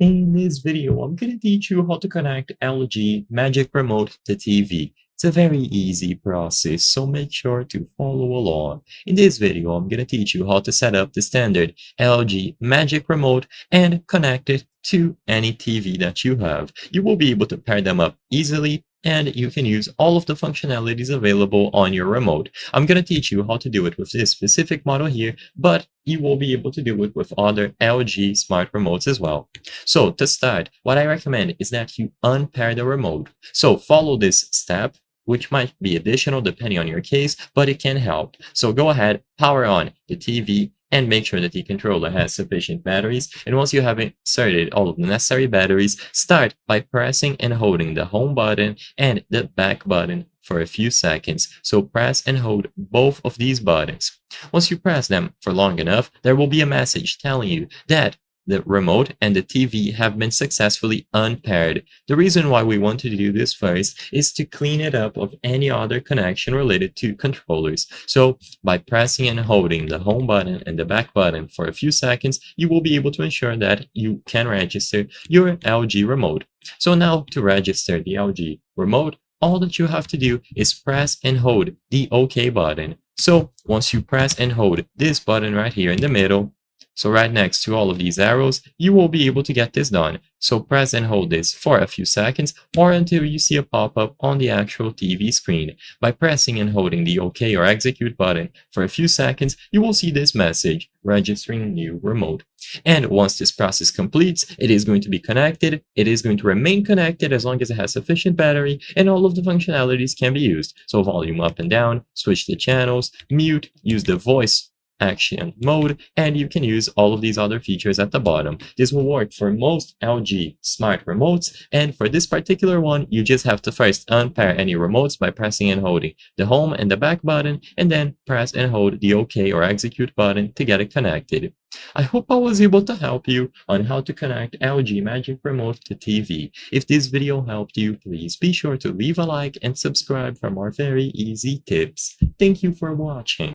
In this video, I'm going to teach you how to connect LG Magic Remote to TV. It's a very easy process, so make sure to follow along. In this video, I'm going to teach you how to set up the standard LG Magic Remote and connect it to any TV that you have. You will be able to pair them up easily, and you can use all of the functionalities available on your remote. I'm going to teach you how to do it with this specific model here, but you will be able to do it with other LG smart remotes as well. So to start, what I recommend is that you unpair the remote. So follow this step, which might be additional depending on your case, but it can help. So go ahead, power on the TV, and make sure that the controller has sufficient batteries. And once you have inserted all of the necessary batteries, start by pressing and holding the home button and the back button for a few seconds. So press and hold both of these buttons. Once you press them for long enough, there will be a message telling you that the remote and the TV have been successfully unpaired. The reason why we want to do this first is to clean it up of any other connection related to controllers. So by pressing and holding the home button and the back button for a few seconds, you will be able to ensure that you can register your LG remote. So now to register the LG remote, all that you have to do is press and hold the OK button. So once you press and hold this button right here in the middle, so right next to all of these arrows, you will be able to get this done. So press and hold this for a few seconds or until you see a pop-up on the actual TV screen. By pressing and holding the OK or execute button for a few seconds, you will see this message, registering new remote. And once this process completes, it is going to be connected. It is going to remain connected as long as it has sufficient battery, and all of the functionalities can be used. So volume up and down, switch the channels, mute, use the voice action mode, and you can use all of these other features at the bottom. This will work for most LG smart remotes, and for this particular one, you just have to first unpair any remotes by pressing and holding the home and the back button, and then press and hold the OK or execute button to get it connected. I hope I was able to help you on how to connect LG Magic Remote to TV. If this video helped you, please be sure to leave a like and subscribe for more very easy tips. Thank you for watching.